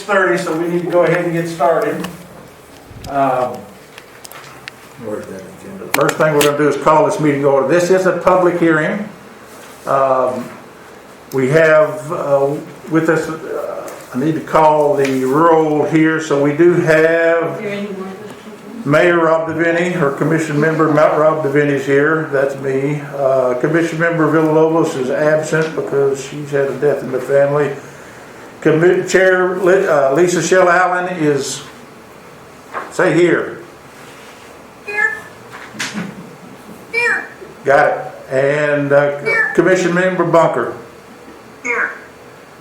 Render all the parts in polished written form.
6:30, so we need to go ahead and get started. Where's that agenda? First thing we're going to do is call this meeting to order. This is a public hearing. We have with us, I need to call the roll here, so we do have Mayor Rob Deviney, her commission member Rob Deviney is here, that's me. Commission member Villalobos is absent because she's had a death in the family. Chair Lisa Shell Allen is, say here. Here. Got it. And Commission member Bunker. Here.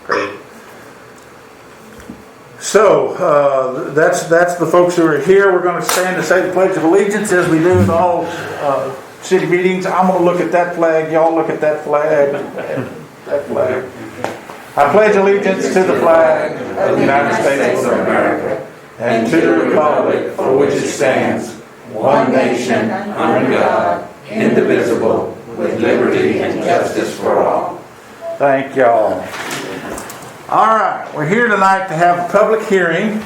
Great. So that's the folks who are here. We're going to stand and say the Pledge of Allegiance as we do in all city meetings. I'm going to look at that flag. Y'all look at that flag. That flag. I pledge allegiance to the flag of the United States of America and to the republic for which it stands, one nation under God, indivisible, with liberty and justice for all. Thank y'all. All right, we're here tonight to have a public hearing.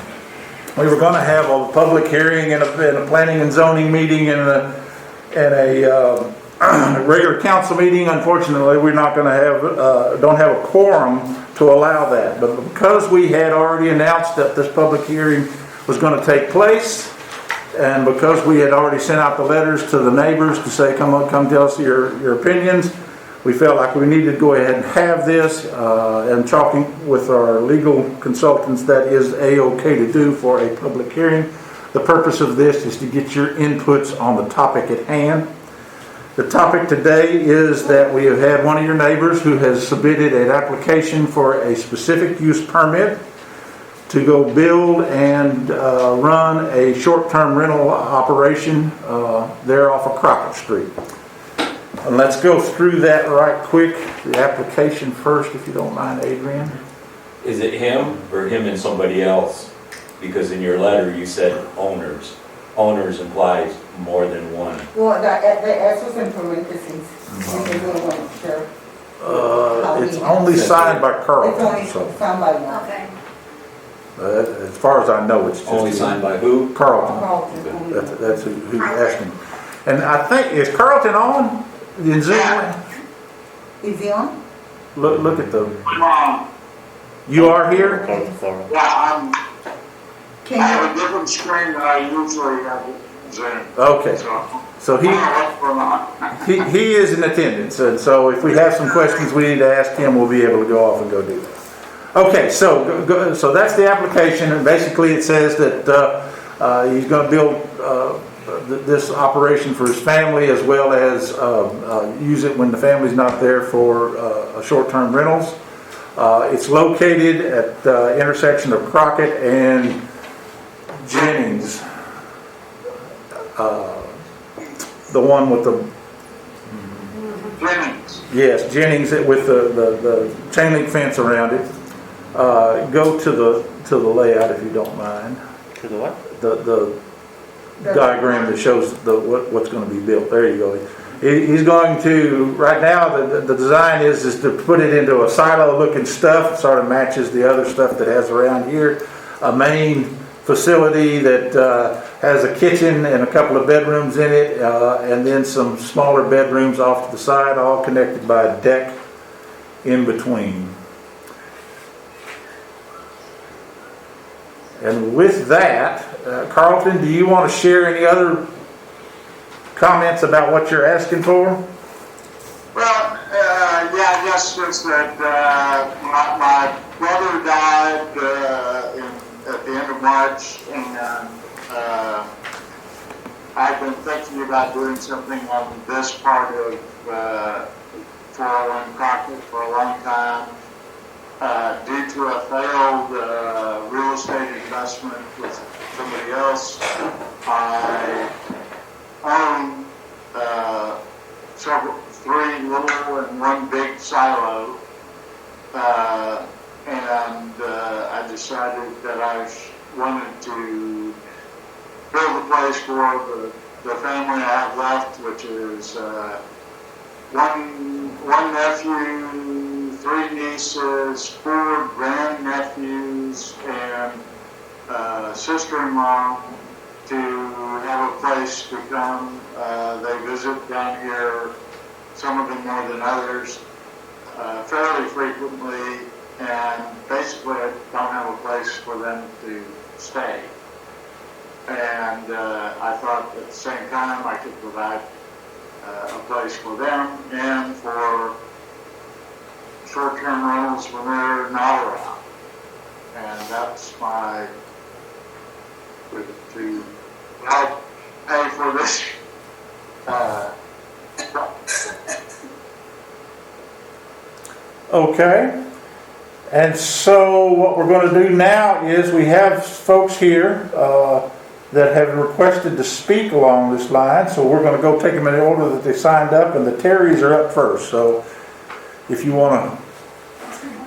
We were going to have a public hearing and a planning and zoning meeting and a regular council meeting. Unfortunately, we're not going to have, don't have a quorum to allow that. But because we had already announced that this public hearing was going to take place, and because we had already sent out the letters to the neighbors to say, come tell us your opinions, we felt like we needed to go ahead and have this, and talking with our legal consultants, that is A-OK to do for a public hearing. The purpose of this is to get your inputs on the topic at hand. The topic today is that we have had one of your neighbors who has submitted an application for a specific use permit to go build and run a short-term rental operation there off of Crockett Street. And let's go through that right quick. The application first, if you don't mind, Adrian. Is it him or him and somebody else? Because in your letter you said owners. Owners implies more than one. Well, the S was in parentheses. Sure. It's only signed by It's Carlton. only So, signed by one. Okay. as far as I know, it's just Only signed by who? Carlton. Carlton. That's who's asking. And I think, is Carlton on? In Zoom? Is he on? Look at the. Come on. You are here? Yeah, Can I have you? a different screen than I usually have Zoom. Okay. So I don't know what's going on. he is in attendance, and so if we have some questions we need to ask him, we'll be able to go off and go do that. Okay, so that's the application, and basically it says that he's going to build this operation for his family, as well as use it when the family's not there for short-term rentals. It's located at the intersection of Crockett and Jennings. The one with the... Jennings. Yes, Jennings with the chain link fence around it. Go to the layout if you don't mind. To the what? The diagram that shows what's going to be built. There you go. He's going to, right now the design is to put it into a silo looking stuff. It sort of matches the other stuff that has around here. A main facility that has a kitchen and a couple of bedrooms in it, and then some smaller bedrooms off to the side, all connected by a deck in between. And with that, Carlton, do you want to share any other comments about what you're asking for? Well, yeah, I guess just that my brother died at the end of March, and I've been thinking about doing something on this part of 401 Crockett for a long time. Due to a failed real estate investment with somebody else, I own three little and one big silo, and I decided that I wanted to build a place for the family I have left, which is one nephew, 3 nieces, 4 grandnephews, and sister-in-law to have a place to come. They visit down here, some of them more than others, fairly frequently, and basically I don't have a place for them to stay. And I thought at the same time I could provide a place for them and for short-term rentals when they're not around. And that's my, to help pay for this. Okay. And so what we're going to do now is we have folks here that have requested to speak along this line. So we're going to go take them in the order that they signed up, and the Terrys are up first. So if you want to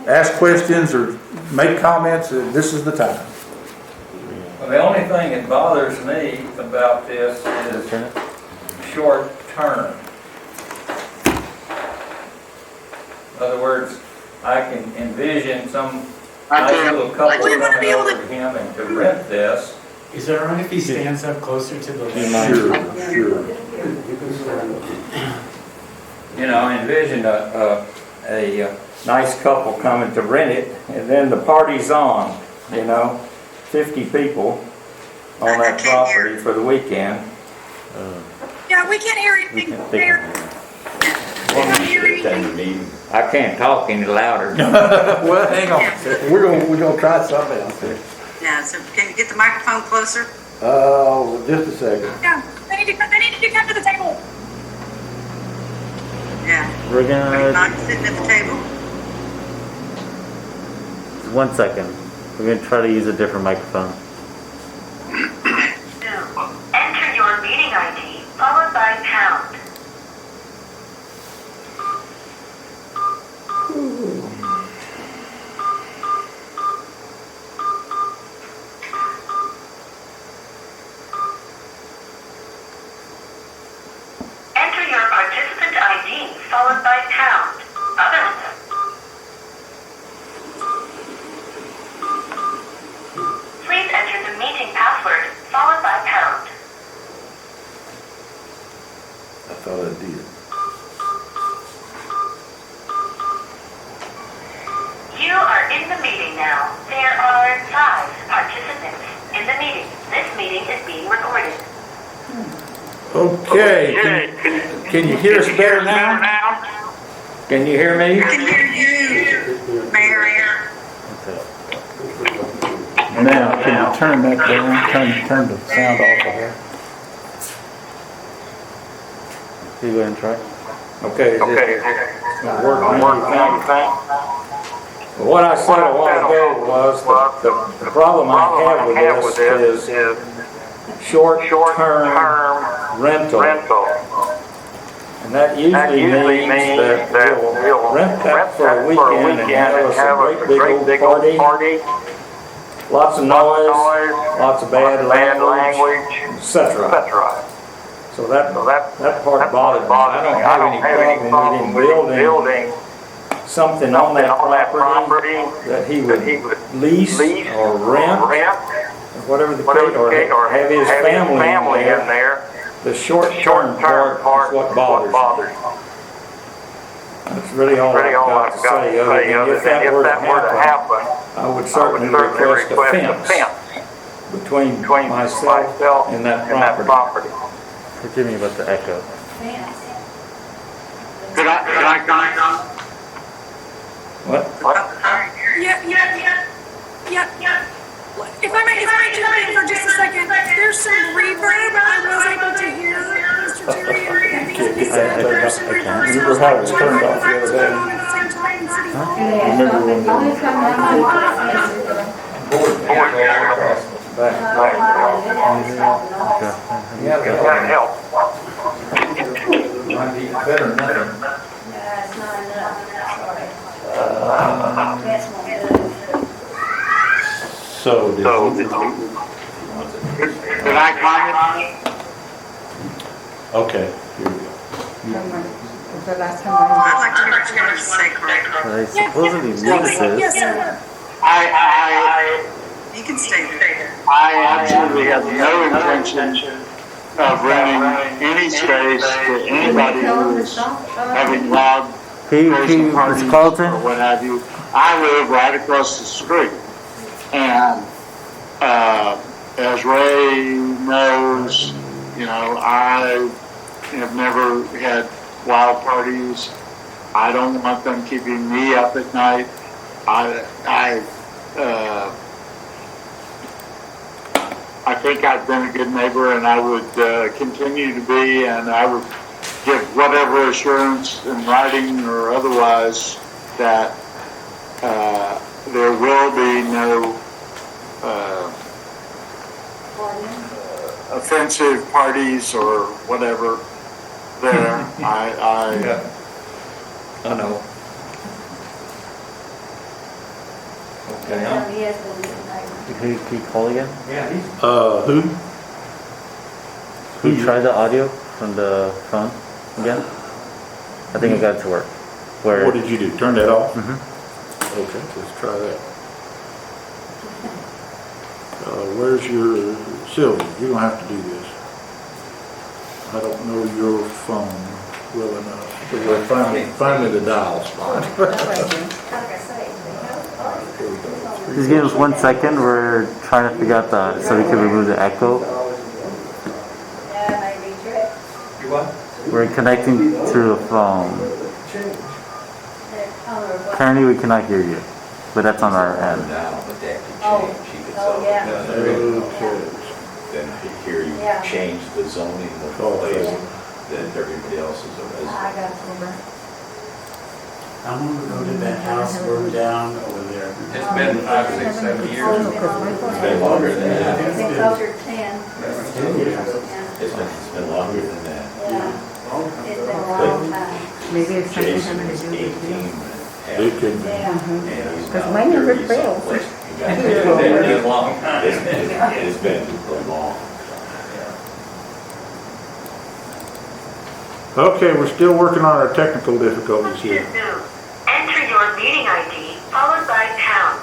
ask questions or make comments, this is the time. Well, the only thing that bothers me about this is short term. In other words, I can envision some nice little couple coming over to him and to rent this. Is it all right if he stands up closer to the Sure. You know, envision a nice couple coming to rent it, and then the party's on, you know, 50 people on that property for the weekend. Yeah, we can't hear anything there. I can't talk any louder. Well, hang on a second. We're gonna try something else here. Yeah, so can you get the microphone closer? Just a second. Yeah, they need to come to the table. Yeah. We're Are you gonna, not sitting at the table? 1 second. We're gonna try to use a different microphone. Enter your meeting ID, followed by pound. Enter your participant ID, followed by pound. Please enter the meeting password, followed by pound. I thought I did. You are in the meeting now. There are 5 participants in the meeting. This meeting is being recorded. Okay. Can you hear us better now? Can you hear me? I can hear you, Mayor. Now, can you turn that down? Turn the sound off of her. You go ahead and try. Okay. Is it gonna work on anything? What I said a while ago was the problem I have with this is short-term rental. And that usually means that we'll rent that for a weekend and have us a great big old party. Lots of noise, lots of bad language, etc. So that part bothers me. I don't have any problem with him building something on that property that he would lease or rent, or whatever the case, or have his family in there. The short-term part is what bothers me. That's really all I've got to say. If that were to happen, I would certainly request a fence between myself and that property. Forgive me about the echo. Could I comment? What? Yeah. If I may jump in for just a second, there's some reverb I was able to hear, Mr. Terry, and things said, there's some reverb. We were having it turned off the other day. At the same time in City Hall. Remember when Yeah, help. Might be better than nothing. That's not enough, sorry. That's not good. So, Did I comment? okay, here we go. the last time I'd like to hear what you have to say, Craig. I supposedly muted this. Yes, sir. You can stay there. I absolutely have no intention of renting any space to anybody who is having loud crazy parties Mr. Carlton? or what have you. I live right across the street, and as Ray knows, you know, I have never had wild parties. I don't want them keeping me up at night. I think I've been a good neighbor, and I would continue to be, and I would give whatever assurance in writing or otherwise that there will be no offensive parties or whatever there. I know. Okay, Can you call again? Who? Can you try the audio from the phone again? I think I got it to work. Where? What did you do? Turn that off? Mm-hmm. Okay, let's try that. Where's your, Sylvia, you're gonna have to do this. I don't know your phone well enough. Find me the dial spot. Just give us 1 second. We're trying to figure out so we can remove the echo. You what? We're connecting through the phone. Currently, we cannot hear you, but that's on our end. Now, but that could change. She could sell it. Then here you change the zoning of the place, then everybody else is a resident. I'm gonna go to that house burned down over there. It's been 5, 6, 7 years. It's been longer than that. It's been- Closer to 10. It's been longer than that. It's been a long time. Maybe it's something Jason having to was do 18 with the. and It could be. and he's Because now mine never 30 fails. someplace. You got It's to- been a long time. It's been a long. Okay, we're still working on our technical difficulties here. Enter your meeting ID followed by pound.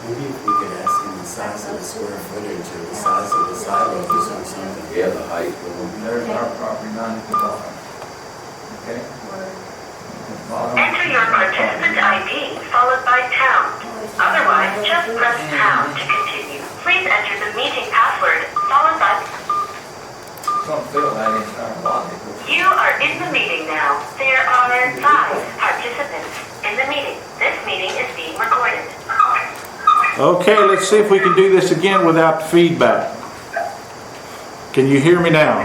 Maybe if we could ask him the size of the square footage or the size of the silos or something. Yeah, the height. There's our property line at the bottom. Okay? Enter your participant ID followed by pound. Otherwise, just press pound to continue. Please enter the meeting password followed by. Don't feel that it's not logical. You are in the meeting now. There are 5 participants in the meeting. This meeting is being recorded. Okay, let's see if we can do this again without feedback. Can you hear me now?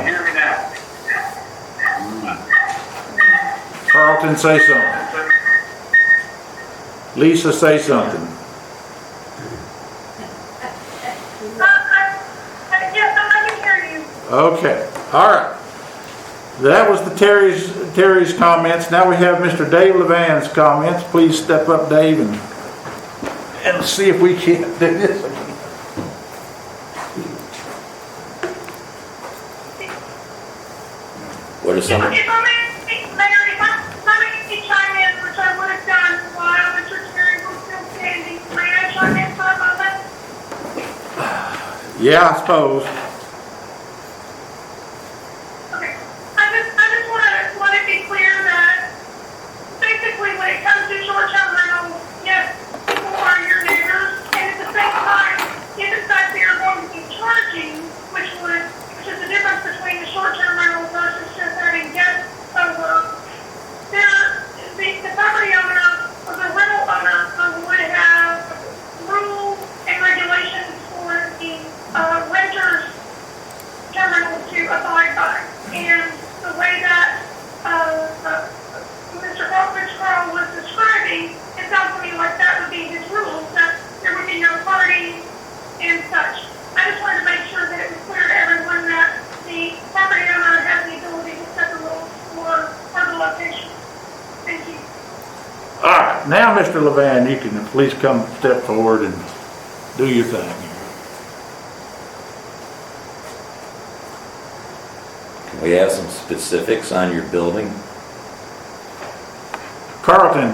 Carlton, say something. Lisa, say something. Yes, I can hear you. Okay, all right. That was the Terry's comments. Now we have Mr. Dave Levan's comments. Please step up, Dave, and see if we can do this. What is If some? I may, Mayor, if I may chime in, which I would have done while Mr. Terry was still standing, may I chime in for a moment? Yeah, I suppose. Okay, I just want to be clear that basically when it comes to short-term rentals, yes, people are your neighbors, and at the same time, if it's that they're going to be charging, which is the difference between the short-term rental versus just having guests over, the property owner or the rental owner would have rules and regulations for the renters terminal to abide by. And the way that Mr. Carl was describing, it sounds to me like that would be his rules, that there would be no parties and such. I just wanted to make sure that it was clear to everyone that the property owner has the ability to set the rules for the location. Thank you. All right, now, Mr. Levan, you can please come step forward and do your thing. We have some specifics on your building. Carlton,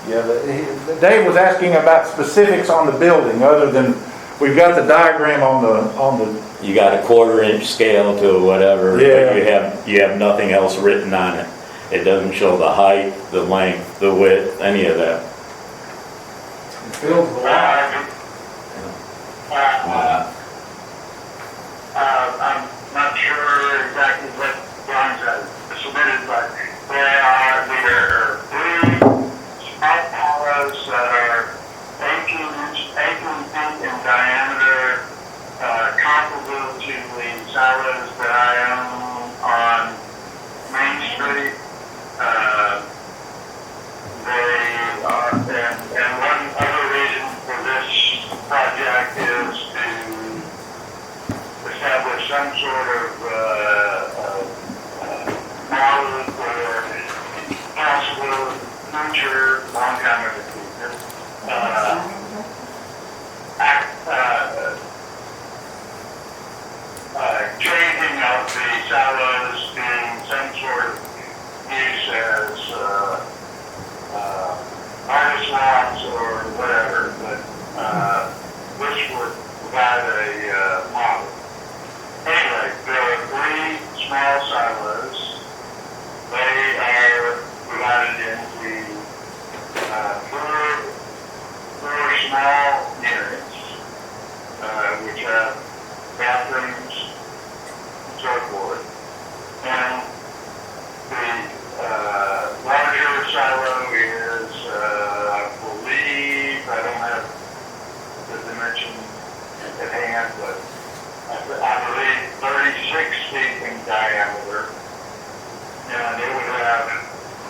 yeah, Dave was asking about specifics on the building, other than, we've got the diagram on the, You got a 1/4-inch scale to whatever, Yeah. but you have nothing else written on it. It doesn't show the height, the length, the width, any of that. build the lot. I'm not sure exactly what drawings I submitted, but there are 3 small towers that are 18 feet in diameter, comparable to the silos that I own on Main Street. They are, and one other reason for this project is to establish some sort of model for possible future, long time in the future, changing of the silos being some sort of use as artist lots or whatever, but this would provide a model. Anyway, there are 3 small silos. They are divided into 4 small units, which have bathrooms and so forth. And the larger silo is, I believe, I don't have the dimension at hand, but I believe 36 feet in diameter. And it would have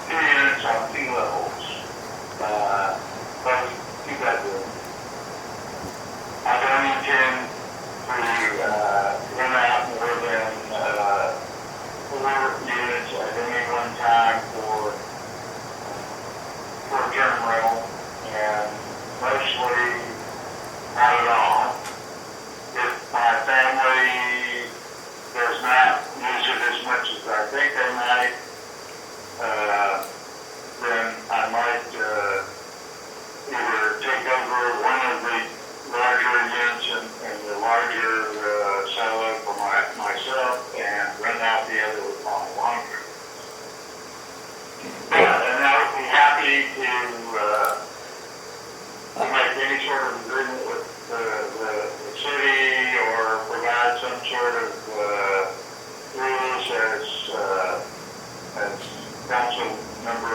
2 units on 2 levels, both 2 bedrooms. I don't intend to rent out more than 4 units at any one time for term rental, and mostly not at all. If my family does not use it as much as I think they might, then I might either take over one of the larger units and the larger silo for myself and rent out the other with my laundry. And I would be happy to make any sort of agreement with the city or provide some sort of rules as council member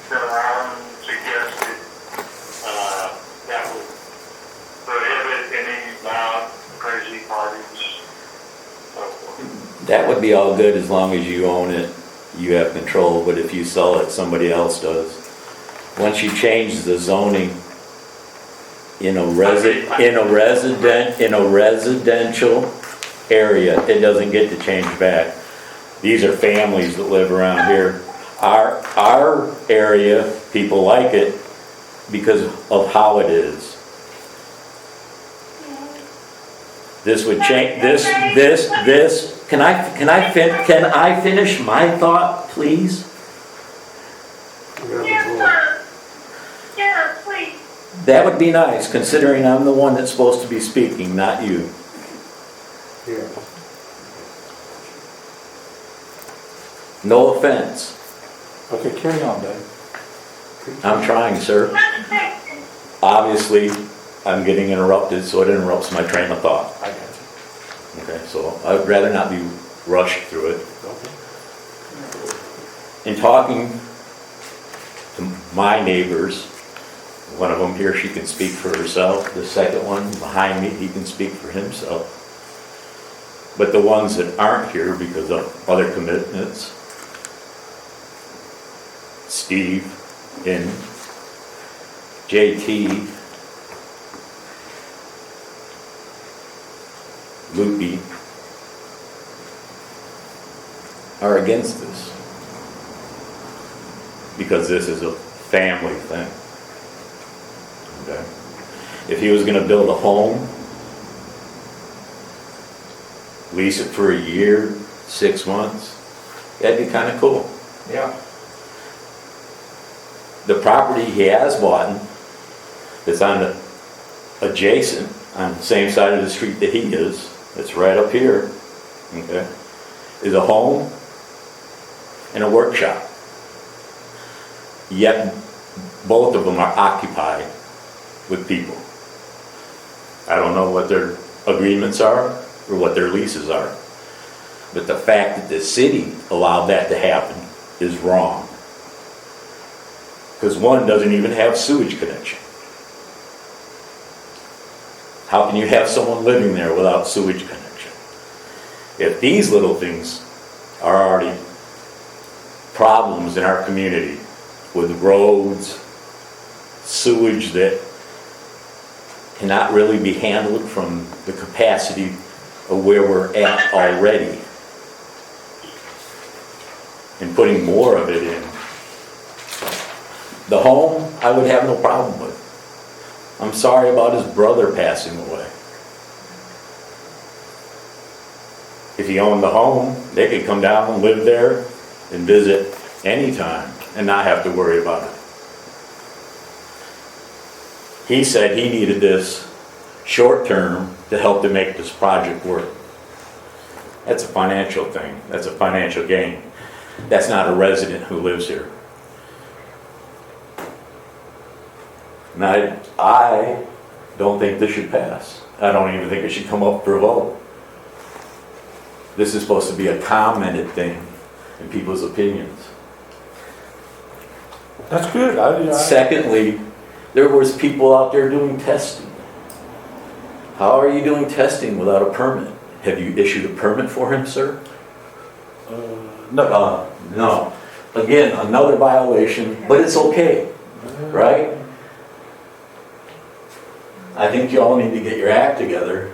Carolyn suggested, that would prohibit any loud, crazy parties, so forth. That would be all good as long as you own it, you have control, but if you sell it, somebody else does. Once you change the zoning in a residential area, it doesn't get to change back. These are families that live around here. Our area, people like it because of how it is. This would change, can I finish my thought, please? Yes, sir. Yes, please. That would be nice, considering I'm the one that's supposed to be speaking, not you. Here. No offense. Okay, carry on, Dave. I'm trying, sir. Obviously, I'm getting interrupted, so it interrupts my train of thought. I got you. Okay, so I'd rather not be rushed through it. Okay. In talking to my neighbors, one of them here, she can speak for herself. The second one behind me, he can speak for himself. But the ones that aren't here because of other commitments, Steve and JT, Loopy, are against this. Because this is a family thing. If he was gonna build a home, lease it for a year, 6 months, that'd be kinda cool. Yeah. The property he has bought that's on the adjacent, on the same side of the street that he is, it's right up here, okay, is a home and a workshop. Yet both of them are occupied with people. I don't know what their agreements are or what their leases are. But the fact that the city allowed that to happen is wrong. Because one doesn't even have sewage connection. How can you have someone living there without sewage connection? If these little things are already problems in our community with roads, sewage that cannot really be handled from the capacity of where we're at already, and putting more of it in. The home, I would have no problem with. I'm sorry about his brother passing away. If he owned the home, they could come down and live there and visit anytime and not have to worry about it. He said he needed this short term to help to make this project work. That's a financial thing. That's a financial gain. That's not a resident who lives here. And I don't think this should pass. I don't even think it should come up for a vote. This is supposed to be a commented thing in people's opinions. That's good. Secondly, there was people out there doing testing. How are you doing testing without a permit? Have you issued a permit for him, sir? No. No. Again, another violation, but it's okay, right? I think you all need to get your act together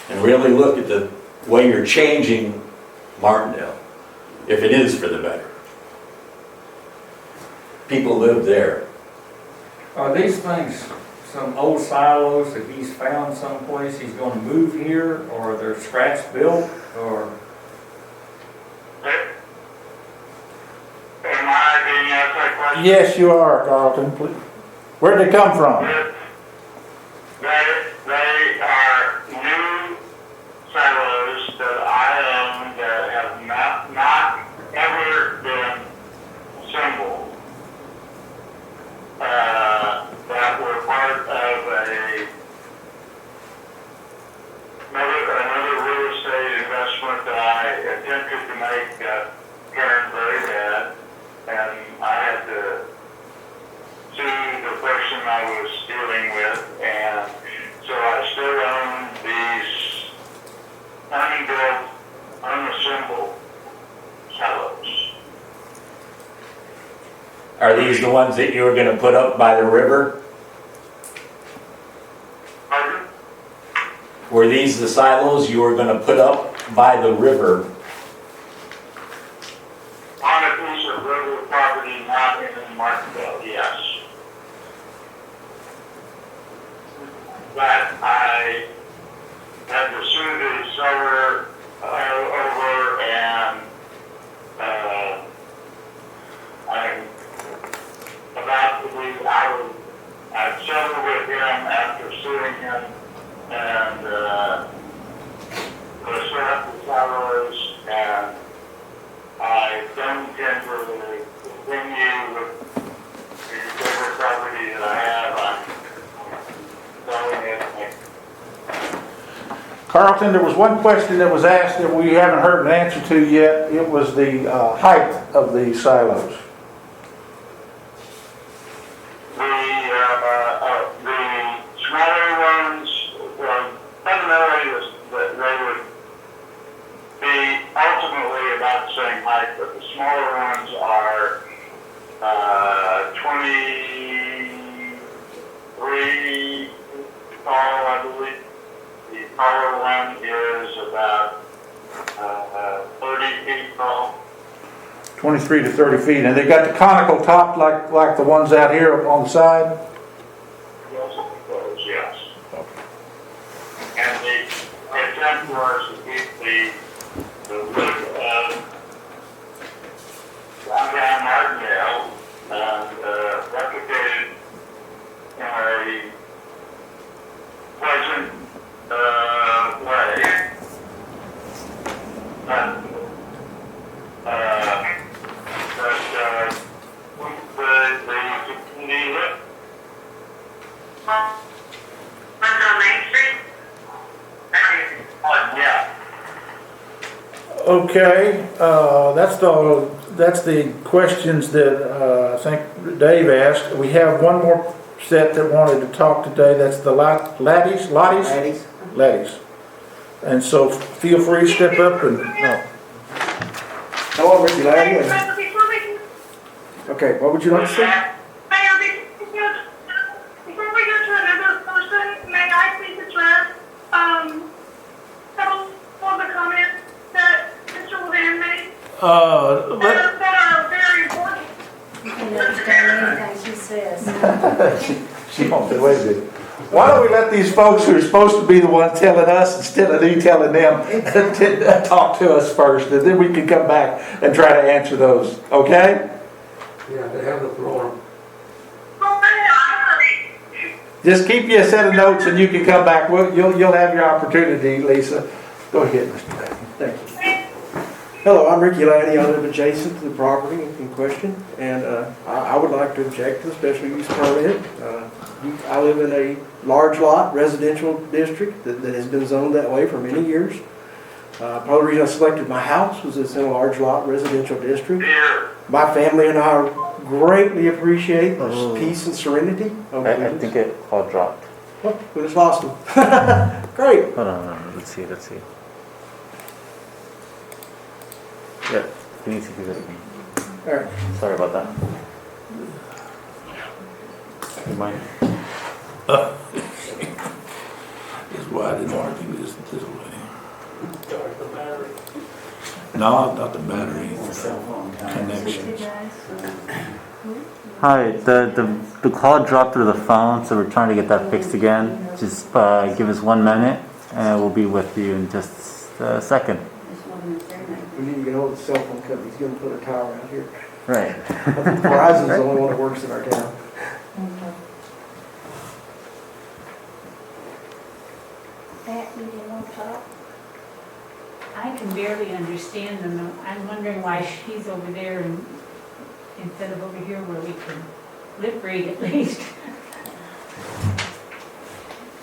and really look at the way you're changing Martindale, if it is for the better. People live there. Are these things some old silos that he's found someplace he's gonna move here, or they're scratch built, or? Am I being asked that question? Yes, you are, Carlton. Please. Where'd they come from? They are new silos that I own that have not ever been assembled. That were part of another real estate investment that I attempted to make turn very bad, and I had to sue the person I was dealing with, and so I still own these unbuilt, unassembled silos. Are these the ones that you were gonna put up by the river? Pardon? Were these the silos you were gonna put up by the river? On a piece of river property not in Martindale, yes. But I had to sue the seller over, and I'm about to be out. I've settled with him after suing him, and to set up the salaries, and I don't intend to continue with the river property that I have. I'm selling it. Carlton, there was one question that was asked that we haven't heard an answer to yet. It was the height of the silos. The smaller ones, fundamentally, they would be ultimately about the same height, but the smaller ones are 23 tall, I believe. The taller one is about 30 feet tall. 23 to 30 feet, and they got the conical top like the ones out here on the side? Yes, those, yes. Okay, that's the questions that I think Dave asked. We have one more set that wanted to talk today. That's the Laddies? Laddies. And so feel free to step up and, Hello, Ricky Laddie. Mayor, before we can Okay, what would you like to say? Mayor, before we go to another person, may I please address, several of the comments that Mr. Levan made that are very important? You can understand anything she says. she won't do it. Why don't we let these folks who are supposed to be the ones telling us instead of you telling them talk to us first, and then we can come back and try to answer those, okay? Yeah, they have the floor. Just keep you a set of notes and you can come back. You'll have your opportunity, Lisa. Go ahead, Mr. Laddie. Thank you. Hello, I'm Ricky Laddie. I live adjacent to the property in question, and I would like to object to the special use permit. I live in a large lot residential district that has been zoned that way for many years. Part of the reason I selected my house was it's in a large lot residential district. My family and I greatly appreciate the peace and serenity. I think it all dropped. Oh, we just lost them. Great. Hold on, let's see. Yeah, you need to do that again. All right. Sorry about that. You mind? That's why I didn't want to do this way. No, not the battery. Connections. Hi, the call dropped through the phone, so we're trying to get that fixed again. Just give us 1 minute, and we'll be with you in just a second. We need to get hold of the cell phone company. He's going to put a tower out here. Right. Verizon's the only one that works in our town. Pat, you didn't want to talk? I can barely understand them. I'm wondering why she's over there instead of over here where we can lip read at least.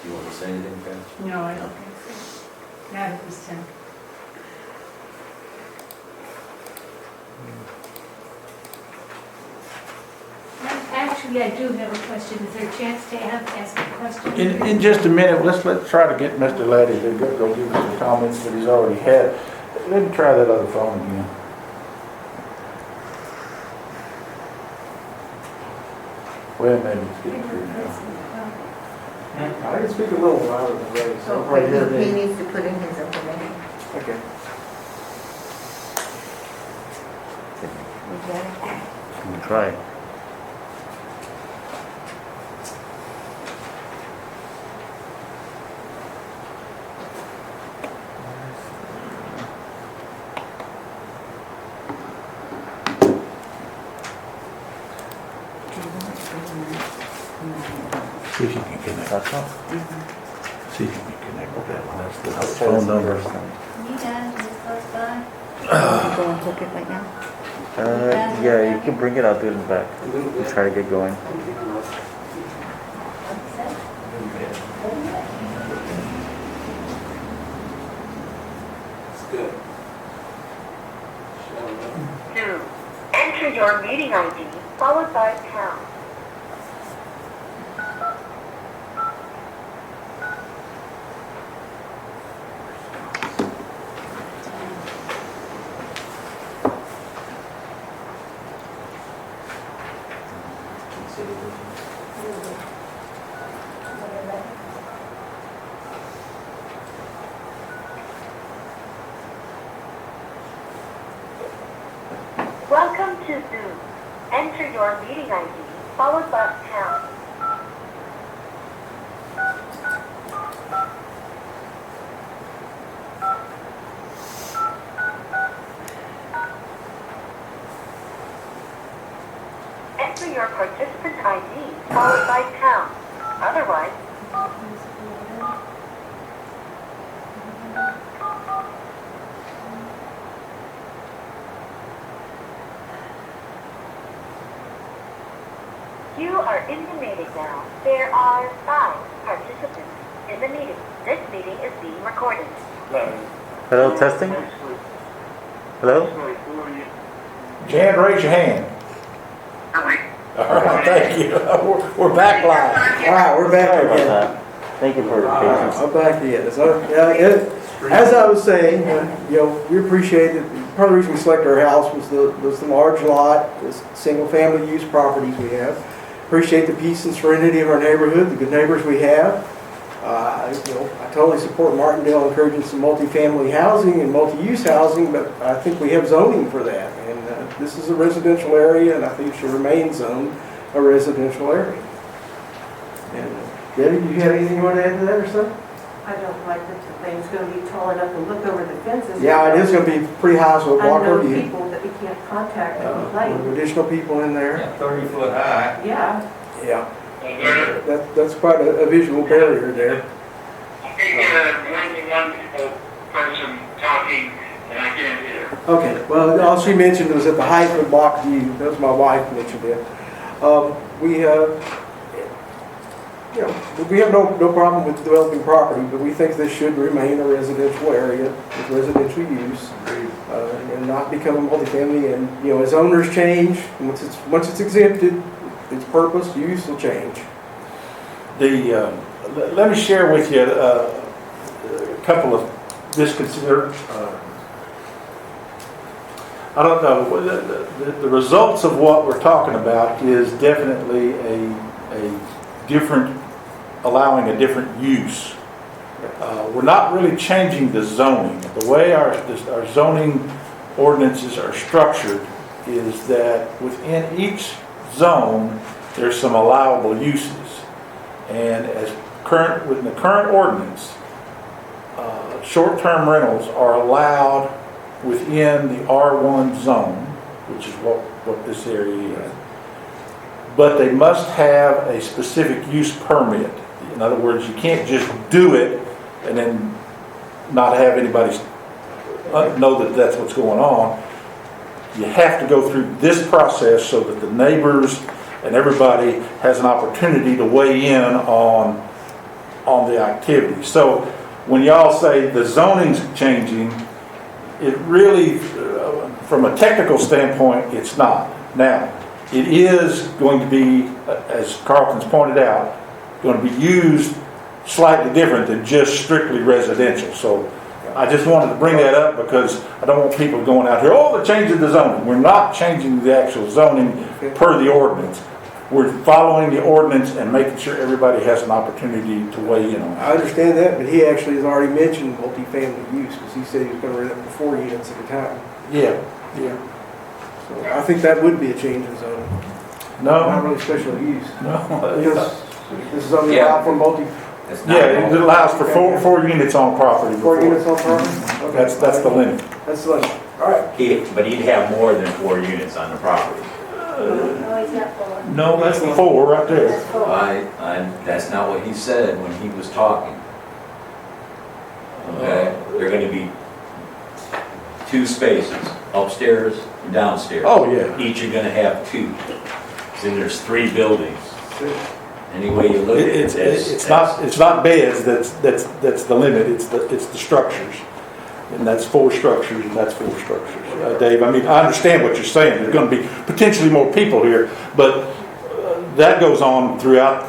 Do you want to say anything, Pat? No, I don't think so. Not at this time. Actually, I do have a question. Is there a chance to ask a question? In just a minute, let's try to get Mr. Laddie to go give us some comments that he's already had. Let me try that other phone again. Well, maybe it's getting through now. I can speak a little louder than Ray, so So I'll probably hear he me. needs to put in his information. Okay. We'll try. See if you can connect. That's all. See if you can connect with that one. That's the I'll try this phone number. first time. You done, Ms. Buzzbye? You go and hook it right now? Yeah, you can bring it. I'll do it in the back. We'll try to get going. Enter your meeting ID followed by pound. Welcome to Zoom. Enter your meeting ID followed by pound. Enter your participant ID followed by pound. Otherwise, you are in the meeting now. There are 5 participants in the meeting. This meeting is being recorded. Hello, testing? Hello? Jan, raise your hand. All right, thank you. We're back live. All right, we're back Sorry about again. that. Thank you for your patience. I'm back again. So, as I was saying, we appreciate it. Part of the reason we selected our house was the large lot, the single-family use properties we have. Appreciate the peace and serenity of our neighborhood, the good neighbors we have. I totally support Martindale encouraging some multifamily housing and multi-use housing, but I think we have zoning for that. And this is a residential area, and I think it should remain zoned a residential area. And Debbie, do you have anything you want to add to that or something? I don't like that the thing's gonna be tall enough to look over the fences. Yeah, it is going to be pretty high, so block our Unknown view. people that we can't contact and With complain. additional people in there. 30 foot high. Yeah, Yeah. That's quite a visual barrier there. One person talking and I can't hear. Okay, well, all she mentioned was at the height of block view. That was my wife mentioned it. We have no problem with developing property, but we think this should remain a residential area with residential use. And not become a multifamily. And, as owners change, once it's exempted, its purpose, use will change. Let me share with you a couple of disconsidered. I don't know. The results of what we're talking about is definitely a different, allowing a different use. We're not really changing the zoning. The way our zoning ordinances are structured is that within each zone there's some allowable uses, and within the current ordinance, short-term rentals are allowed within the R1 zone, which is what this area is, but they must have a specific use permit. In other words, you can't just do it and then not have anybody know that that's what's going on. You have to go through this process so that the neighbors and everybody has an opportunity to weigh in on the activity. So when y'all say the zoning's changing, it really, from a technical standpoint, it's not. Now, it is going to be, as Carlton's pointed out, going to be used slightly different than just strictly residential. So I just wanted to bring that up because I don't want people going out here, they're changing the zoning. We're not changing the actual zoning per the ordinance. We're following the ordinance and making sure everybody has an opportunity to weigh in on it. I understand that, but he actually has already mentioned multifamily use because he said he was going to rent up to 4 units at a time. Yeah. So I think that would be a change in zoning. No. Not really special use. No. Because this is only allowed for Yeah, it allows for four units on property. 4 units on property? Okay. That's the limit. That's the limit. All right. But he'd have more than 4 units on the property. no, he's got 4. No, that's the 4 right there. That's 4. That's not what he said when he was talking. Okay, they're gonna be 2 spaces, upstairs and downstairs. Oh, yeah. Each are gonna have 2. So there's 3 buildings. Any way you look at it, It's not beds that's the limit. It's the structures, and that's 4 structures, and that's 4 structures. Dave, I mean, I understand what you're saying. There's going to be potentially more people here, but that goes on throughout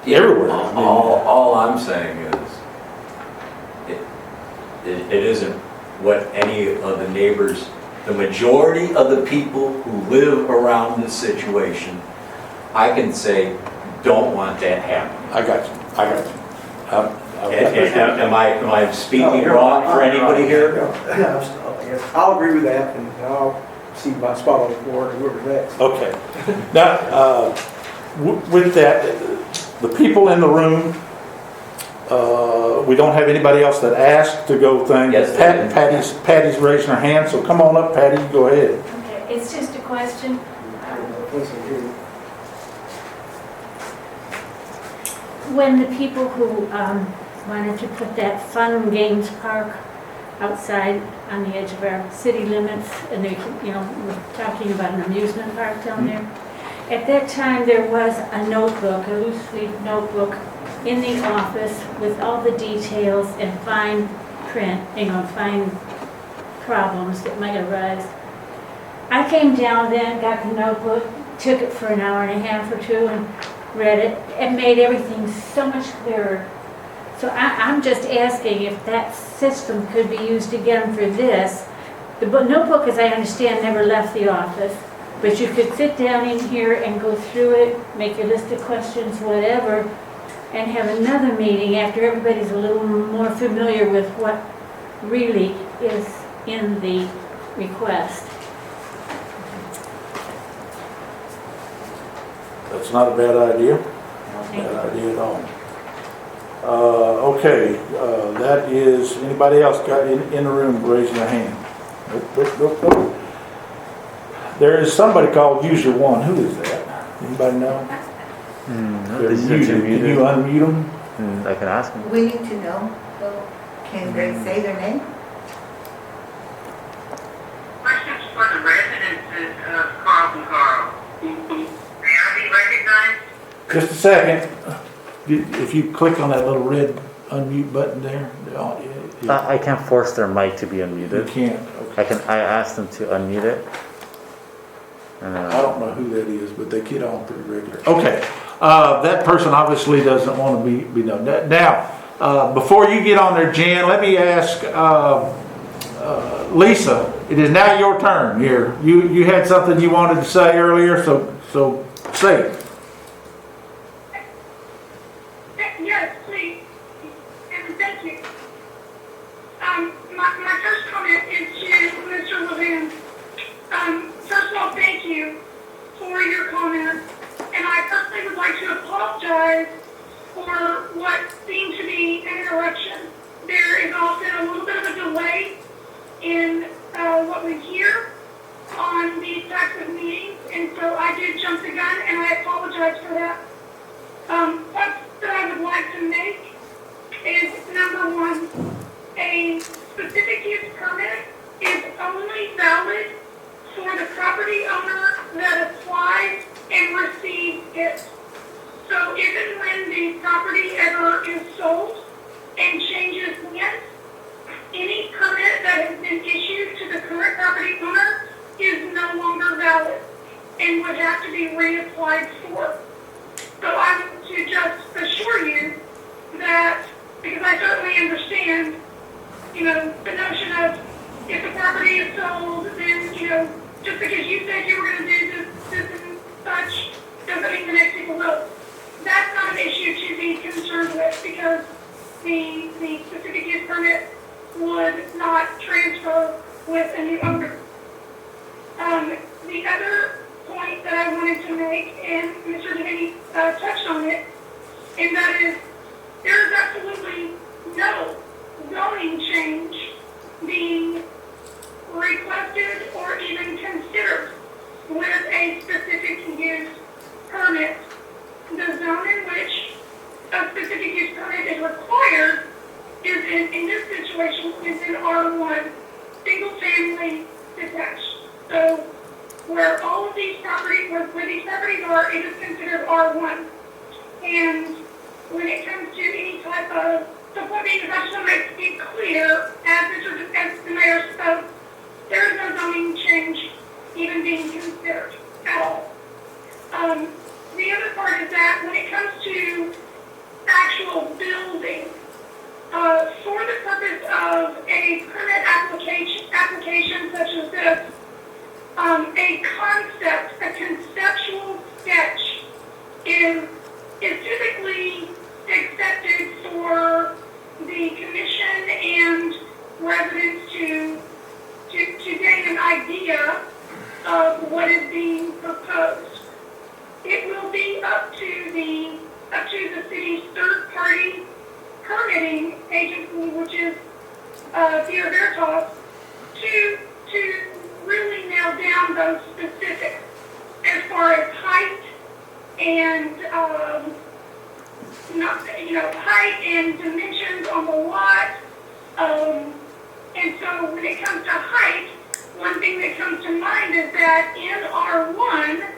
everywhere. I mean, all I'm saying is, it isn't what any of the neighbors, the majority of the people who live around this situation, I can say, don't want that happening. I got you. Am I speaking wrong for anybody here? Yeah, I'll agree with that, and I'll see my spot on the floor and whoever's next. Okay. Now, with that, the people in the room, we don't have anybody else that asked to go thing. Yes, Patty's raising her hand, so come on up, Patty, go ahead. Okay, it's just a question. When the people who wanted to put that fun and games park outside on the edge of our city limits, and they, we're talking about an amusement park down there. At that time, there was a notebook, a loose leaf notebook in the office with all the details and fine print, fine problems that might arise. I came down then, got the notebook, took it for an hour and a half or two and read it. It made everything so much clearer. So I'm just asking if that system could be used again for this. The notebook, as I understand, never left the office, but you could sit down in here and go through it, make your list of questions, whatever, and have another meeting after everybody's a little more familiar with what really is in the request. That's not a bad idea. Not a bad idea at all. Okay, that is, anybody else got in the room raising their hand? Nope. There is somebody called user one. Who is that? Anybody know? They're muted. Can you unmute them? I can ask them. We need to know, so can they say their name? Questions for the residences of Carlton Carl. May I be recognized? Just a second. If you click on that little red unmute button there, I can't force their mic to be you unmuted. can't. Okay. I asked them to unmute it. I don't know who that is, but they get on pretty regular. Okay, that person obviously doesn't want to be known. Now, before you get on there, Jan, let me ask Lisa. It is now your turn here. You had something you wanted to say earlier, so say it. Yes, please. And thank you. My first comment is to Mr. Levin. First of all, thank you for your comments. And I personally would like to apologize for what seemed to be an interruption. There is often a little bit of a delay in what we hear on these types of meetings. And so I did jump the gun, and I apologize for that. Points that I would like to make is, number one, a specific use permit is only valid for the property owner that applies and receives it. So even when the property ever is sold and changes hands, any permit that has been issued to the current property owner is no longer valid and would have to be reapplied for. So I want to just assure you that, because I certainly understand, the notion of if the property is sold, then, just because you said you were going to do this and such, doesn't mean the next people will. That's not an issue to be concerned with, because the specific use permit would not transfer with a new owner. The other point that I wanted to make, and Mr. Devaney touched on it, and that is there is absolutely no zoning change being requested or even considered with a specific use permit. The zone in which a specific use permit is required is in this situation is in R1, single family detached. So where all of these properties, where these properties are, it is considered R1. And when it comes to any type of, so what I just want to make it clear, as the mayor spoke, there is no zoning change even being considered at all. The other part is that when it comes to actual building, for the purpose of a permit application such as this, a conceptual sketch is typically accepted for the commission and residents to gain an idea of what is being proposed. It will be up to the city's third-party permitting agency, which is Via Veritas, to really nail down those specifics as far as height and height and dimensions on the lot. And so when it comes to height, one thing that comes to mind is that in R1,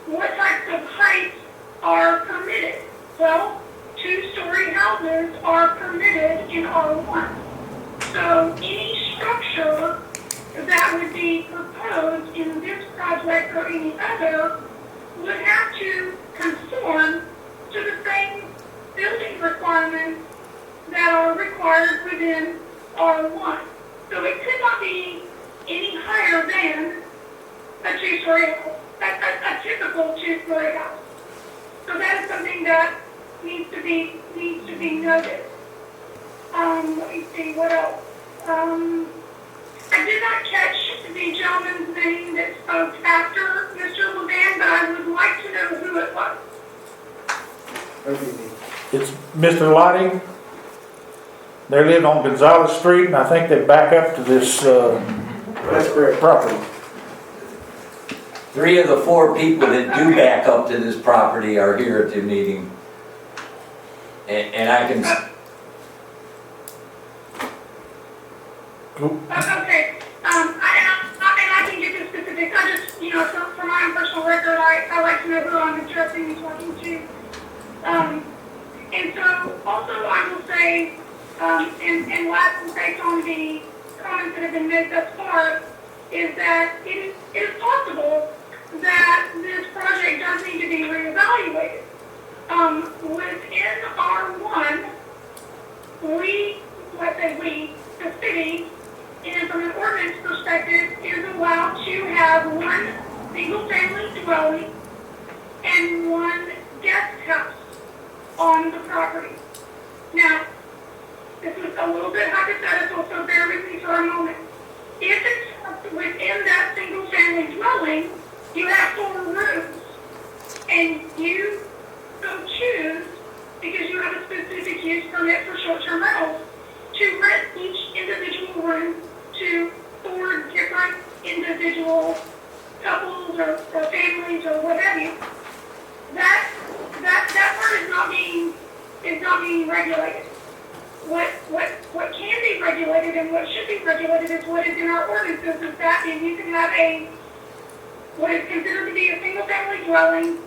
what types of heights are permitted? Well, 2-story houses are permitted in R1. So any structure or any other would have to conform to the same building requirements that are required within R1. So it could not be any higher than a two-story house, a typical two-story house. So that is something that needs to be noted. Let me see, what else? I did not catch the gentleman's name that spoke after Mr. Levan, but I would like to know who it was. It's Mr. Lottie. They live on Gonzales Street, and I think they back up to this, That's correct. property. 3 of the 4 people that do back up to this property are here at the meeting. And I can, Okay, and I can get the specifics. I just, for my own personal record, I like to know who I'm addressing and talking to. And so, also, I will say, and last, based on the comments that have been made thus far, is that it is possible that this project does need to be reevaluated. Within R1, the city, and from an ordinance perspective, is allowed to have one single-family dwelling and one guest house on the property. Now, this is a little bit hypothetical, so bear with me for a moment. If it's within that single-family dwelling, you have 4 rooms, and you go choose, because you have a specific use permit for short-term rentals, to rent each individual room to 4 different individual couples or families or what have you. That part is not being regulated. What can be regulated and what should be regulated is what is in our ordinances, is that you can have what is considered to be a single-family dwelling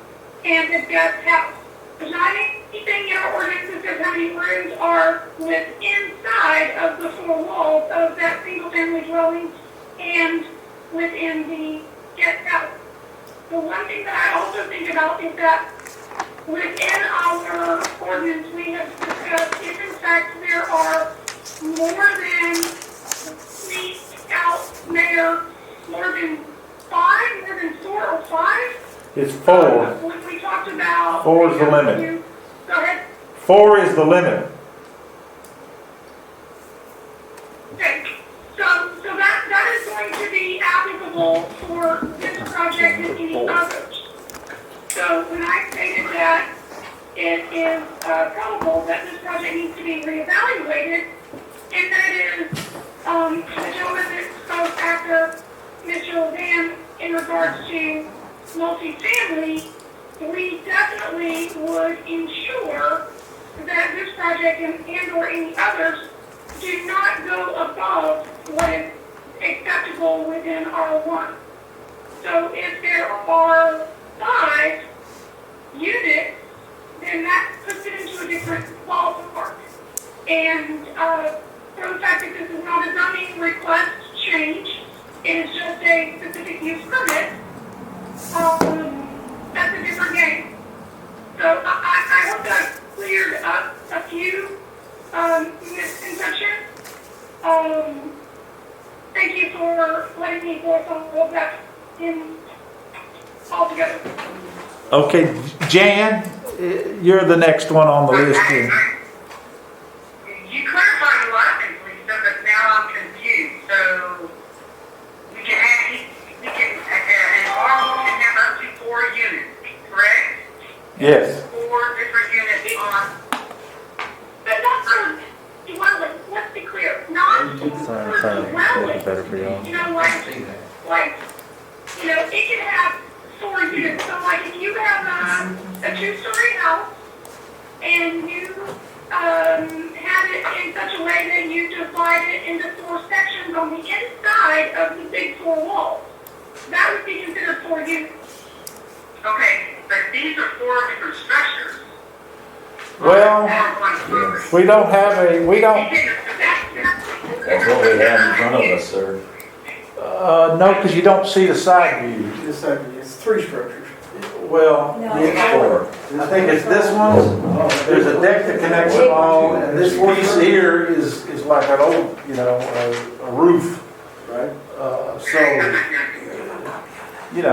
and a guest house. There's not anything in our ordinances that says how many rooms are inside of the 4 walls of that single-family dwelling and within the guest house. The one thing that I also think about is that within our ordinance, we have discussed if in fact there are more than, please out there, more than 5, more than 4 or 5. It's 4. We talked about. 4 is the limit. Go ahead. 4 is the limit. Okay, so that is going to be applicable for this project and any others. So when I stated that it is probable that this project needs to be reevaluated, and that is the gentleman that spoke after Mr. Levan in regards to multifamily, we definitely would ensure that this project and or any others do not go above what is acceptable within R1. So if there are 5 units, then that puts it into a different ballpark. And for the fact that this is not a zoning request change, it is just a specific use permit, that's a different game. So I hope that cleared up a few misconceptions. Thank you for letting me voice all of that all together. Okay, Jan, you're the next one on the list here. You clarified a lot of things, Lisa, but now I'm confused. So we can an R1 can have up to 4 units, correct? Yes. 4 different units on. But not for dwelling. Let's be clear. Not for dwelling. Better for y'all. It can have 4 units. So like if you have a 2-story house and you have it in such a way that you divide it into 4 sections on the inside of the big 4 walls, that would be considered 4 units. Okay, but these are 4 different structures. Well, we don't have that's what we have in front of us, sir. No, because you don't see the side view. It's three structures. Well, No. I think it's this one. There's a deck that connects them all, and this piece here is like an old, a roof. Right. So,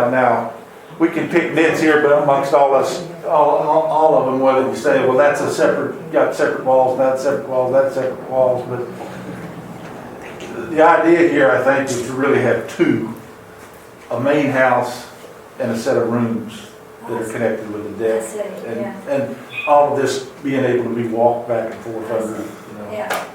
now, we can pick nits here, but amongst all us, all of them, whether you say, well, that's got separate walls, that's separate walls, that's separate walls, but the idea here, I think, is to really have a main house and a set of rooms that are connected with the deck. That's it, yeah. And all of this being able to be walked back and forth under, Yeah.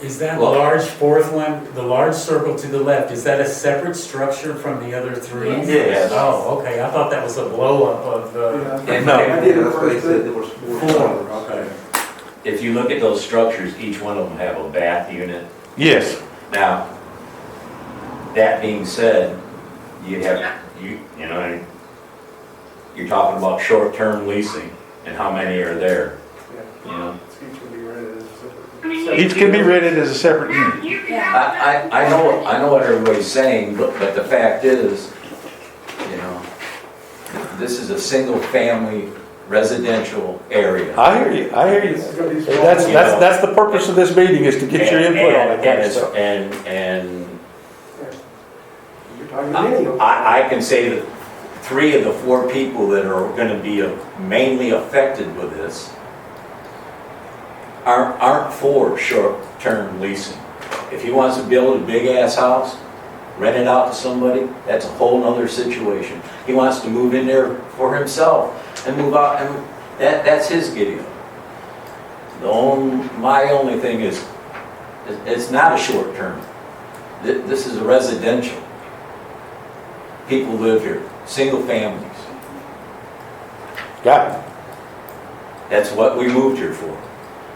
Is that large fourth one, the large circle to the left, is that a separate structure from the other three? Yes. Yes. Oh, okay, I thought that was a blow up of the. And No. I did it first. There was Four, okay. if you look at those structures, each one of them have a bath unit. Yes. Now, that being said, you're talking about short-term leasing and how many are there, Each can be rented as a separate unit. I know what everybody's saying, but the fact is, this is a single-family residential area. I hear you. That's the purpose of this meeting, is to get your input on it. And You're talking to me. I can say that 3 of the 4 people that are gonna be mainly affected with this aren't for short-term leasing. If he wants to build a big-ass house, rent it out to somebody, that's a whole nother situation. He wants to move in there for himself and move out, and that's his giddy up. My only thing is, it's not a short-term. This is a residential. People live here, single families. Got it. That's what we moved here for.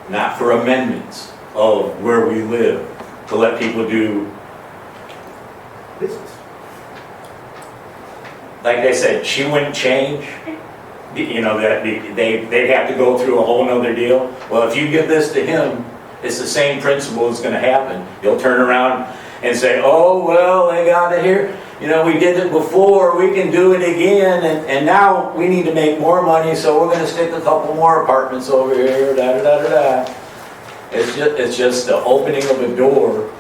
Not for amendments of where we live, to let people do, Business. like they said, she wouldn't change. That they'd have to go through a whole nother deal. Well, if you give this to him, it's the same principle that's gonna happen. He'll turn around and say, oh, well, they got it here. We did it before, we can do it again, and now we need to make more money, so we're gonna stick a couple more apartments over here, da-da-da-da-da. It's just the opening of a door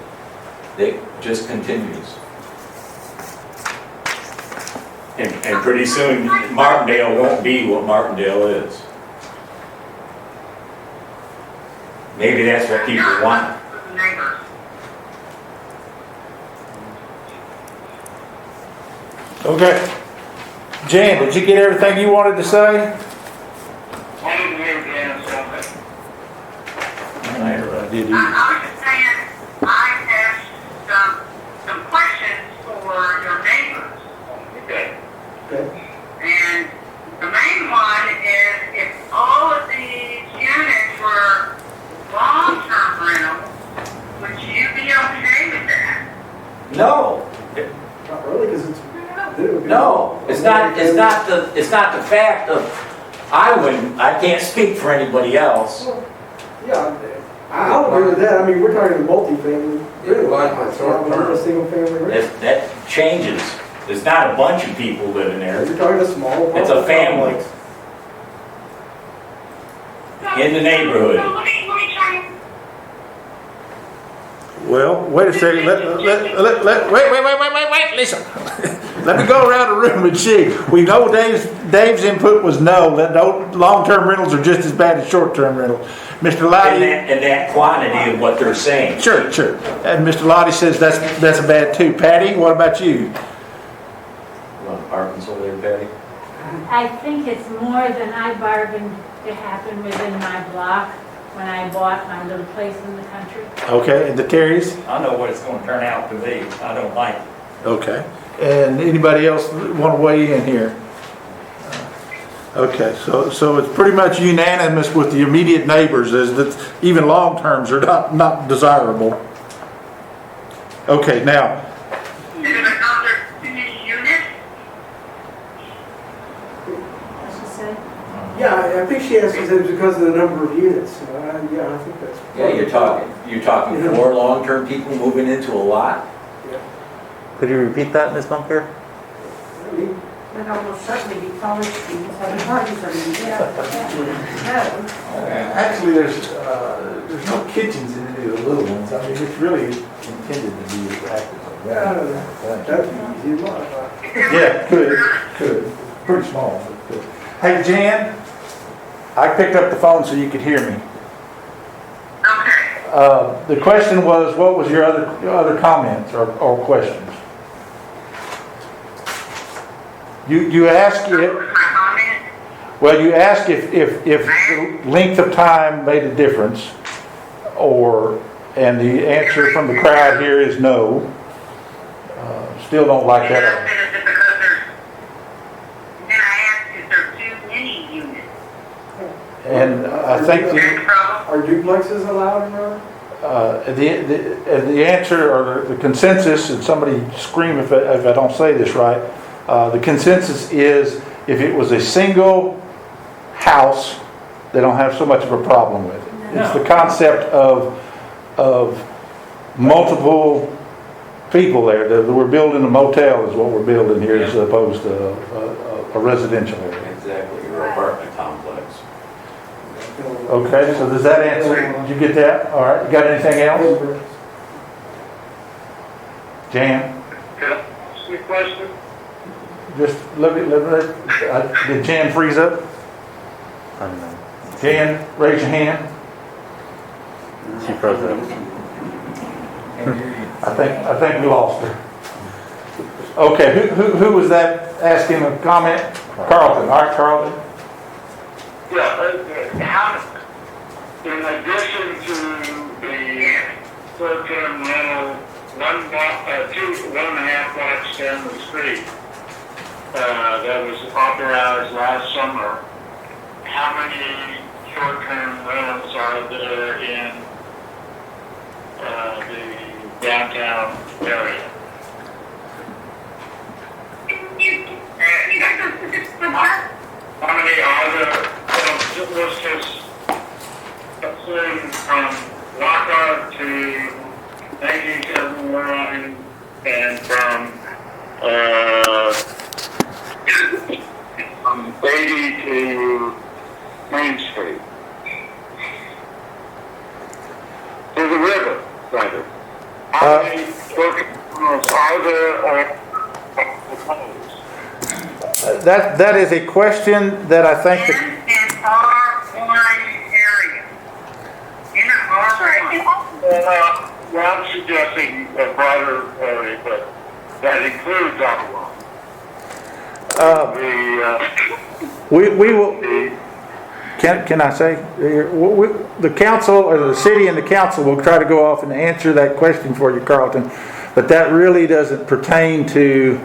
that just continues. And pretty soon, Martindale won't be what Martindale is. Maybe that's what people want. Okay. Jan, did you get everything you wanted to say? I didn't hear again, so. I did I was just saying, I have some questions for your neighbors. Okay. And the main one is, if all of these units were long-term rentals, would you be okay with that? No, Not really, because it's. no, it's not the fact of, I can't speak for anybody else. Yeah, I'll agree with that. I mean, we're talking multi-family. like a short-term. Not a single-family rental. That changes. There's not a bunch of people living there. You're talking a small. It's a family in the neighborhood. So let me try. Well, wait a second. Wait, listen. Let me go around the room and see. We know Dave's input was no, that long-term rentals are just as bad as short-term rentals. Mr. Lottie. And that quantity of what they're saying. Sure. And Mr. Lottie says that's a bad too. Patty, what about you? Want apartments over there, Patty? I think it's more than I bargained to happen within my block when I bought my little place in the country. Okay, and the Terrys? I know what it's gonna turn out to be. I don't like it. Okay. And anybody else want to weigh in here? Okay, so it's pretty much unanimous with the immediate neighbors, is that even long terms are not desirable. Okay, now. Is it another unit? What she said? Yeah, I think she asked us because of the number of units. Yeah, I think that's. Yeah, you're talking 4 long-term people moving into a lot? Yeah. Could you repeat that, Ms. Bunker? But almost certainly be college students having parties every week. Actually, there's no kitchens in any of the little ones. I mean, it's really intended to be active. That'd be easy, Yeah, could. Pretty small, but could. Hey, Jan, I picked up the phone so you could hear me. Okay. The question was, what was your other comments or questions? You asked if, My comment? well, you asked if the length of time made a difference, and the answer from the crowd here is no. Still don't like And I that. said, is it because there's, then I asked, is there too many units? And I think That's the problem? Are duplexes allowed in there? the answer or the consensus, and somebody scream if I don't say this right, the consensus is if it was a single house, they don't have so much of a problem with it. It's the concept of multiple people there. We're building a motel is what we're building here as opposed to a residential area. Exactly, your apartment complex. Okay, so does that answer? Did you get that? All right, you got anything else? Jan? Can I ask you a question? Just did Jan freeze up? I don't know. Jan, raise your hand. She froze up. I think we lost her. Okay, who was that asking a comment? Carlton. All right, Carlton. Yeah, how, in addition to the short-term rental, 1.5 blocks down the street, that was authorized last summer, how many short-term rentals are there in the downtown area? How many are there? Let's just assume from Lockhart to 1971 and from 80 to Main Street. To the river, rather. How many short-term are there or proposed? That is a question that I think that In R1 area. In R1. Well, I'm suggesting a broader area, but that includes R1. we will. Can I say? The council or the city and the council will try to go off and answer that question for you, Carlton. But that really doesn't pertain to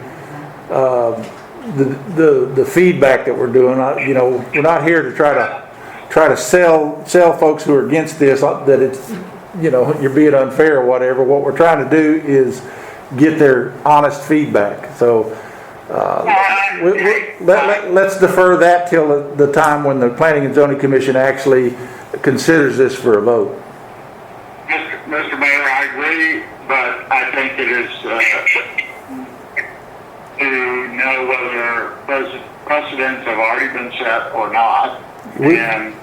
the feedback that we're doing. We're not here to try to sell folks who are against this that it's you're being unfair or whatever. What we're trying to do is get their honest feedback. So let's defer that till the time when the Planning and Zoning Commission actually considers this for a vote. Mr. Mayor, I agree, but I think it is to know whether precedents have already been set or not, and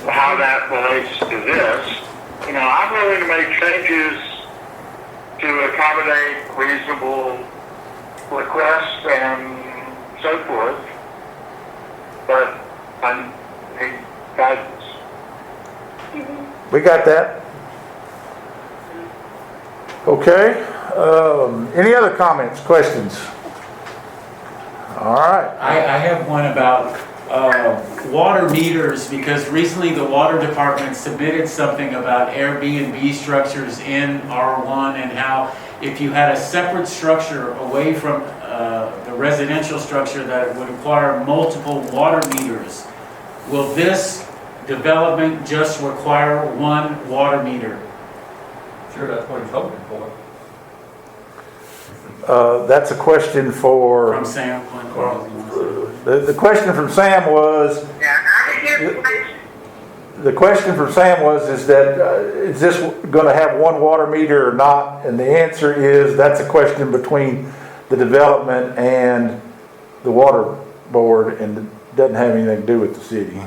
how that relates to this. I'm willing to make changes to accommodate reasonable requests and so forth, but I need guidance. We got that. Okay. Any other comments, questions? All right. I have one about water meters, because recently the water department submitted something about Airbnb structures in R1 and how if you had a separate structure away from the residential structure that it would require multiple water meters. Will this development just require one water meter? Sure, that's what he's hoping for. That's a question for... From Sam. The question from Sam was... the question from Sam was, is that, is this gonna have one water meter or not? And the answer is, that's a question between the development and the water board, and it doesn't have anything to do with the city.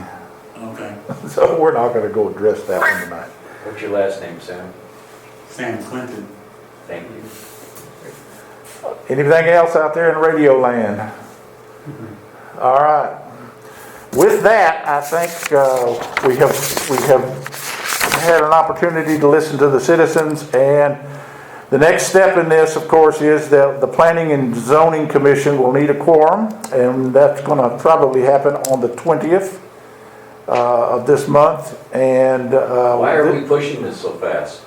Okay. So we're not gonna go address that one tonight. What's your last name, Sam? Sam Clinton. Thank you. Anything else out there in radio land? All right. With that, I think we have had an opportunity to listen to the citizens, and the next step in this, of course, is that the Planning and Zoning Commission will need a quorum, and that's going to probably happen on the 20th of this month. And Why are we pushing this so fast?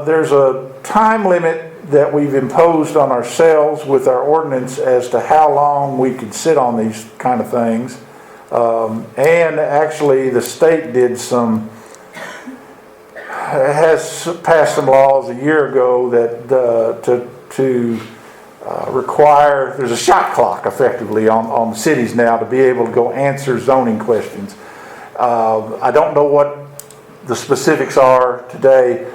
there's a time limit that we've imposed on ourselves with our ordinance as to how long we could sit on these kind of things. And actually the state has passed some laws a year ago that to require, there's a shot clock effectively on cities now to be able to go answer zoning questions. I don't know what the specifics are today.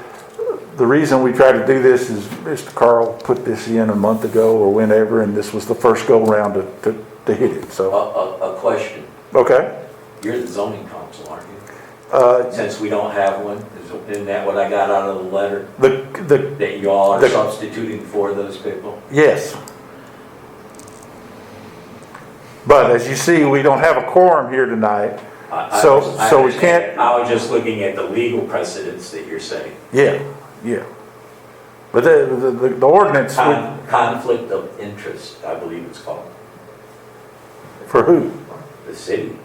The reason we tried to do this is Mr. Carl put this in a month ago or whenever, and this was the first go round to hit it. So A question. okay. You're the zoning council, aren't you? Since we don't have one, isn't that what I got out of the letter? That you all are substituting for those people? Yes. But as you see, we don't have a quorum here tonight. So we can't. I was just looking at the legal precedents that you're setting. Yeah. But the ordinance Conflict of interest, I believe it's called. for who? The city,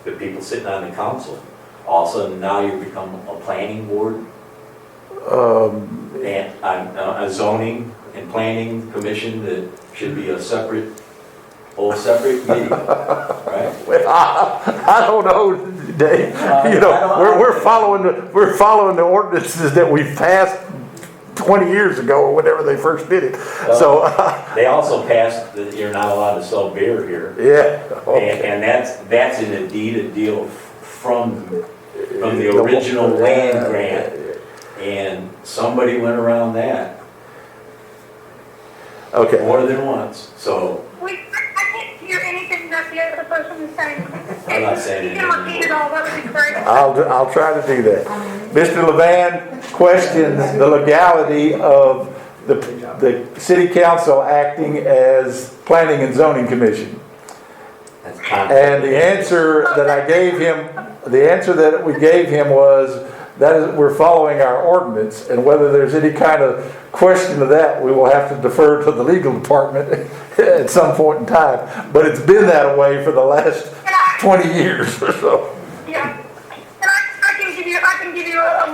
the people sitting on the council. All of a sudden now you become a planning board and a zoning and planning commission that should be a separate meeting, right? Well, I don't know, Dave. We're following the ordinances that we passed 20 years ago or whenever they first did it. They also passed that you're not allowed to sell beer here. Yeah. Okay. And that's in a deed from the original land grant, and somebody went around that. Okay. More than once. So I can't hear anything that the other person is saying. I'm not saying If you can repeat it all, that would be great. I'll try to do that. Mr. Levan questions the legality of the city council acting as planning and zoning commission. And the answer that we gave him was that we're following our ordinance, and whether there's any kind of question of that, we will have to defer to the legal department at some point in time. But it's been that way for the last 20 years or so. Yeah, and I can give you a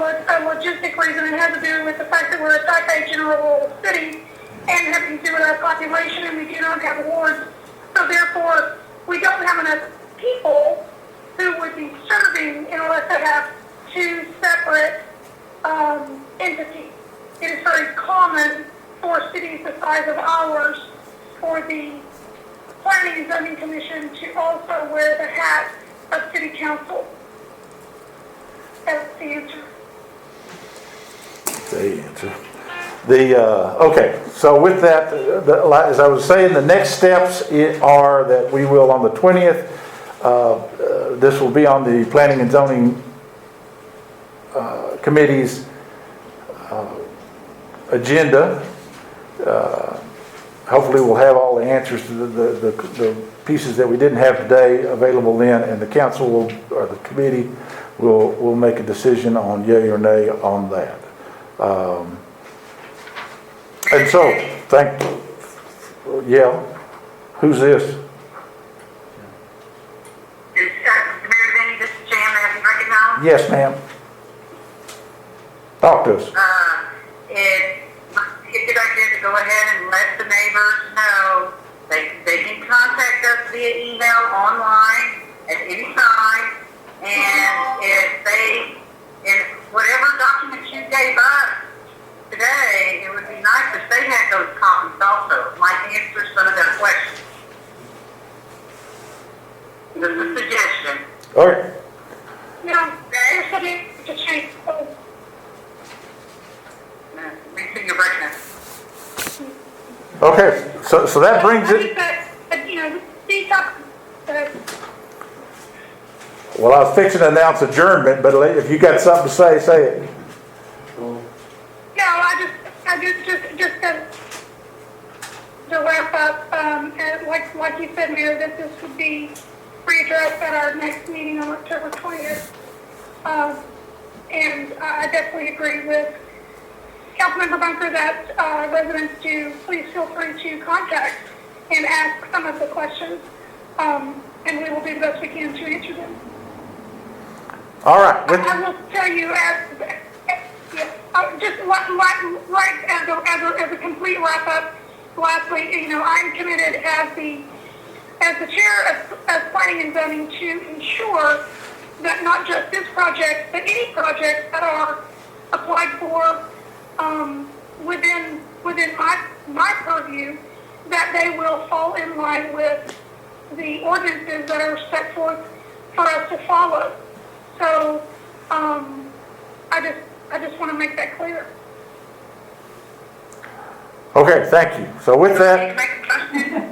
logistic reason. It has to do with the fact that we're a type A general city and having to do with our population, and we do not have wards. So therefore, we don't have enough people who would be serving unless they have two separate entities. It is very common for cities the size of ours for the Planning and Zoning Commission to also wear the hat of City Council. That's the answer. The answer. Okay, so with that, as I was saying, the next steps are that we will on the 20th, this will be on the Planning and Zoning Committee's agenda. Hopefully we'll have all the answers to the pieces that we didn't have today available then, and the council will, or the committee will make a decision on yay or nay on that. And so, who's this? This is Jan, have you recognized? Yes, ma'am. Talk to us. It's a good idea to go ahead and let the neighbors know. They can contact us via email, online, at any time. And if whatever documents you gave us today, it would be nice if they had those copies also. It might answer some of their questions. Just a suggestion. All right. Now, direction. Okay, so that brings I it, think that, you know, these top, well, I was fixing to announce adjournment, but if you got something to say, say it. no, I just to wrap up, and like you said, Mayor, that this would be readdressed at our next meeting on October 20th. And I definitely agree with Councilmember Bunker that residents do please feel free to contact and ask some of the questions, and we will do the best we can to answer them. All right. I will tell you, just like as a complete wrap up. Lastly, you know, I'm committed as the chair of planning and zoning to ensure that not just this project, but any projects that are applied for within my purview, that they will fall in line with the ordinances that are set forth for us to follow. So I just want to make that clear. Okay, thank you. So with that,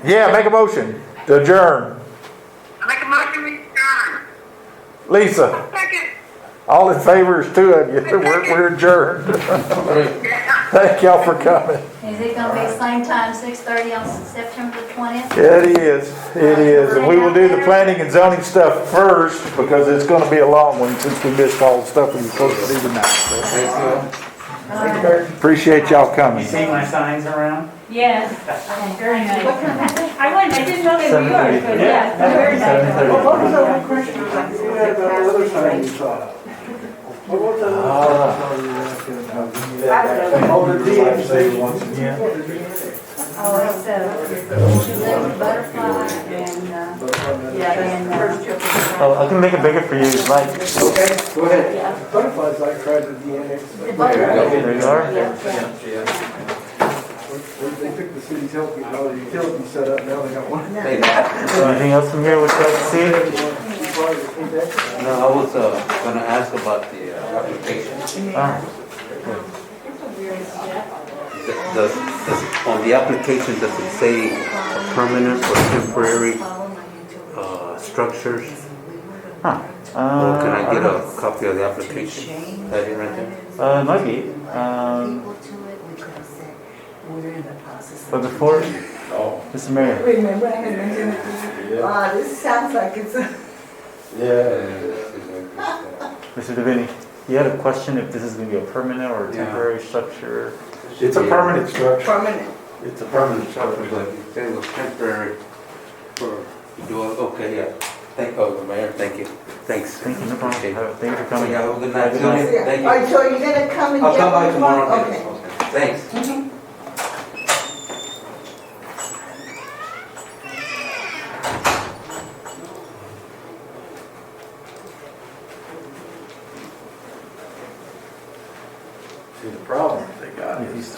yeah, make a motion to adjourn. I make a motion to adjourn. Lisa, Second. all in favor is two of you. We're adjourned. Thank y'all for coming. Is it gonna be same time, 6:30 on September 20th? Yeah, it is. It is. And we will do the planning and zoning stuff first because it's going to be a long one since we missed all the stuff we were supposed to do tonight. So, appreciate y'all coming. You see my signs around? Yes, very nice. I didn't know they were yours, but yeah, very nice. What was that one question? You had the other sign you saw. What was that other sign you were Oh, the DMC. Oh, it's a butterfly and, Oh, I can make it bigger for you if you like. Okay, go ahead. Butterflies like tried to DNX. There you are. They took the city's help, all the utilities set up, now they got one. Anything else from here would you like to see? No, I was gonna ask about the application. Does, on the application, does it say permanent or temporary structures? Huh. Or can I get a copy of the application? That it right there? It might be. But before, Mr. Mayor. Remember, I had mentioned it to you. This sounds like it's a... Mr. Davini, you had a question if this is going to be a permanent or a temporary structure? It's a permanent structure. Permanent. It's a permanent structure. But you said it was temporary for, okay, yeah. Thank you, Mayor, thank you. Thanks. Thank you, no problem. Thank you for coming. Yeah, have a good night. Have a good night. Thank you. All right, so you're gonna come and I'll get come by one tomorrow. Okay. Thanks. See, the problem they got is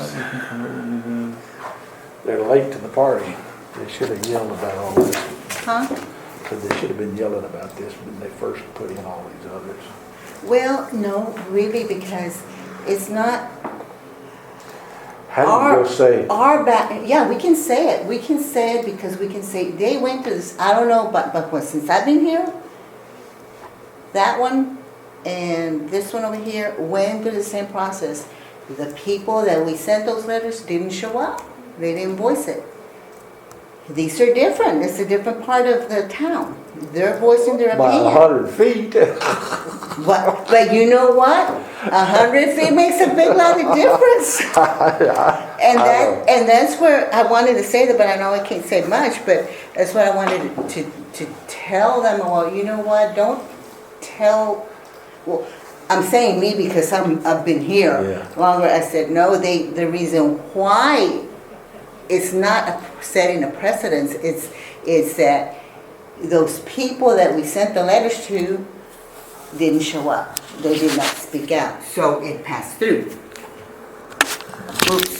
they're late to the party. They should have yelled about all this. Huh? Because they should have been yelling about this when they first put in all these others. Well, no, really, because it's not How do you go say, our back. Yeah, we can say it. We can say it because we can say they went to this. I don't know, but since I've been here, that one and this one over here went through the same process. The people that we sent those letters didn't show up. They didn't voice it. These are different. It's a different part of the town. They're voicing their by opinion. 100 feet? But you know what? 100 feet makes a big lot of difference. And that's where I wanted to say that, but I know I can't say much, but that's what I wanted to tell them. Well, you know what? Don't tell, well, I'm saying me because I've been here longer. I said, no, the reason why it's not setting a precedence, it's that those people that we sent the letters to didn't show up. They did not speak out. So it passed through. Oops.